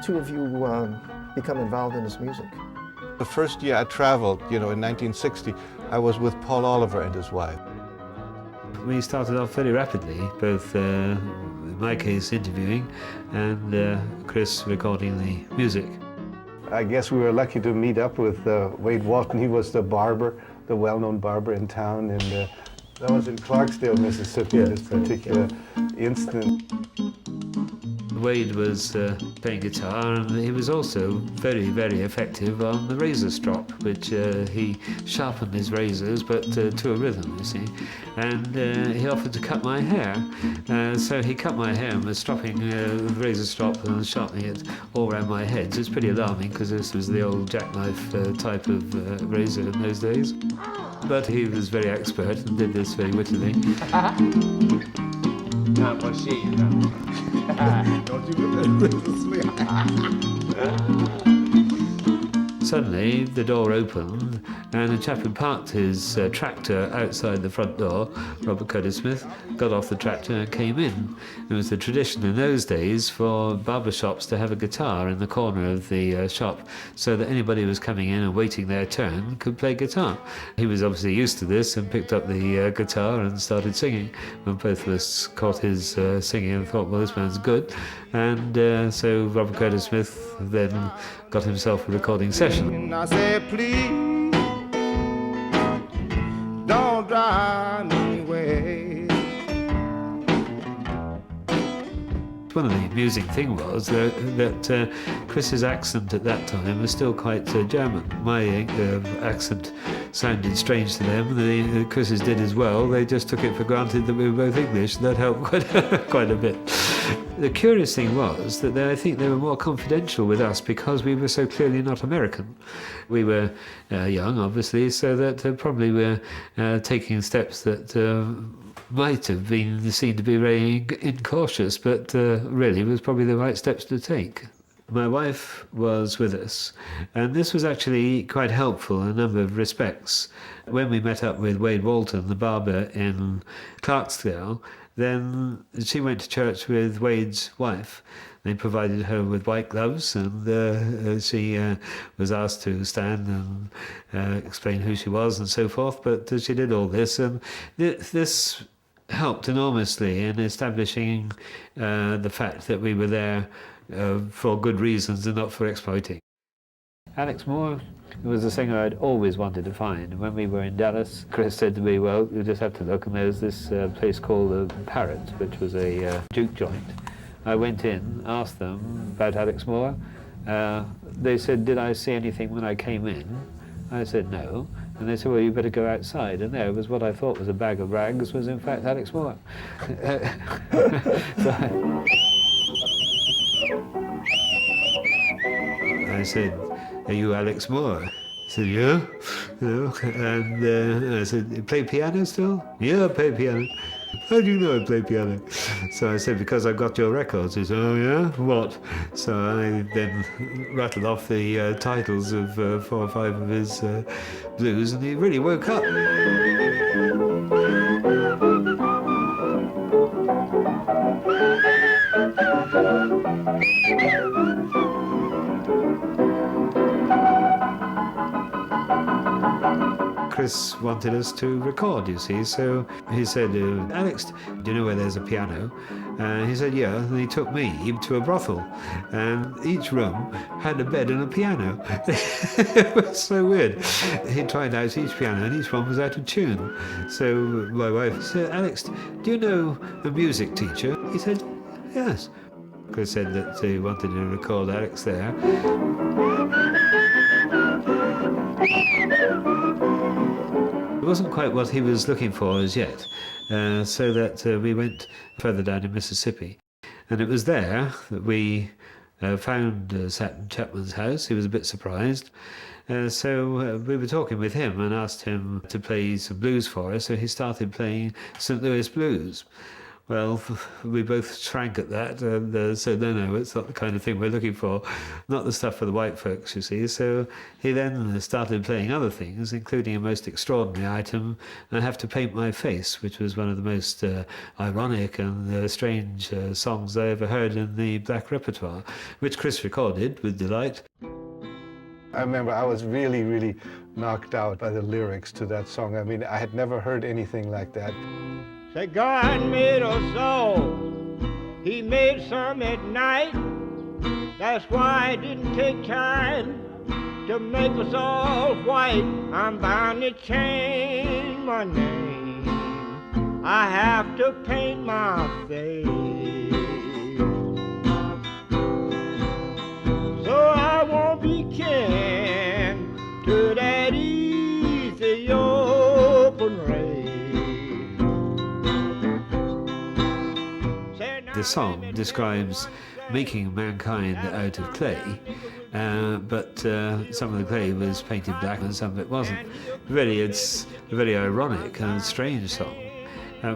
two of you become involved in his music? The first year I traveled, in 1960, I was with Paul Oliver and his wife. We started off very rapidly, both in my case interviewing and Chris recording the music. I guess we were lucky to meet up with Wade Walton. He was the barber, the well-known barber in town, and that was in Clarksdale, Mississippi, this particular incident. Wade was playing guitar, and he was also very, very effective on the razor strop, which he sharpened his razors, but to a rhythm, you see. And he offered to cut my hair, so he cut my hair and was stropping the razor strop and sharpening it all around my head. So it's pretty alarming, because this was the old jackknife type of razor in those days. But he was very expert and did this very wittily. Suddenly the door opened and a chap had parked his tractor outside the front door. Robert Curtis Smith got off the tractor and came in. It was the tradition in those days for barber shops to have a guitar in the corner of the shop, so that anybody who was coming in and waiting their turn could play guitar. He was obviously used to this and picked up the guitar and started singing. And both of us caught his singing and thought, well, this man's good. And so Robert Curtis Smith then got himself a recording session. And I said, please, don't drive me away. One of the amusing thing was that Chris's accent at that time was still quite German. My accent sounded strange to them, and Chris's did as well. They just took it for granted that we were both English, and that helped quite a bit. The curious thing was that I think they were more confidential with us because we were so clearly not American. We were young, obviously, so that probably we're taking steps that might have been seen to be very incautious, but really was probably the right steps to take. My wife was with us, and this was actually quite helpful in a number of respects. When we met up with Wade Walton, the barber in Clarksdale, then she went to church with Wade's wife. They provided her with white gloves, and she was asked to stand and explain who she was and so forth, but she did all this, and this helped enormously in establishing the fact that we were there for good reasons and not for exploiting. Alex Moore was a singer I'd always wanted to find. When we were in Dallas, Chris said to me, well, you just have to look, and there's this place called the Parrot, which was a juke joint. I went in, asked them about Alex Moore. They said, did I see anything when I came in? I said, no. And they said, well, you better go outside. And there was what I thought was a bag of rags, was in fact Alex Moore. I said, are you Alex Moore? He said, yeah. And I said, you play piano still? Yeah, I play piano. How do you know I play piano? So I said, because I've got your records. He said, oh yeah, what? So I then rattled off the titles of 4 or 5 of his blues, and he really woke up. Chris wanted us to record, you see, so he said, Alex, do you know where there's a piano? He said, yeah, and he took me to a brothel, and each room had a bed and a piano. It was so weird. He tried out each piano, and each one was out of tune. So my wife said, Alex, do you know a music teacher? He said, yes. Chris said that he wanted to record Alex there. It wasn't quite what he was looking for as yet, so that we went further down in Mississippi. And it was there that we found Chatmon's house. He was a bit surprised. So we were talking with him and asked him to play some blues for us, so he started playing St. Louis blues. Well, we both shrank at that, and said, no, it's not the kind of thing we're looking for, not the stuff for the white folks, you see. So he then started playing other things, including a most extraordinary item, I Have to Paint My Face, which was one of the most ironic and strange songs I ever heard in the black repertoire, which Chris recorded with delight. I remember I was really, really knocked out by the lyrics to that song. I mean, I had never heard anything like that. Say God made us all, He made some at night. That's why it didn't take time to make us all white. I'm bound to change my name, I have to paint my face, so I won't be kin to that easy open race. The song describes making mankind out of clay, but some of the clay was painted black and some of it wasn't. Really, it's a very ironic and strange song.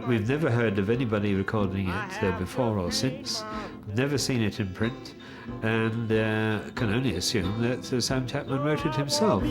We've never heard of anybody recording it before or since, never seen it in print, and can only assume that Sam Chatmon wrote it himself.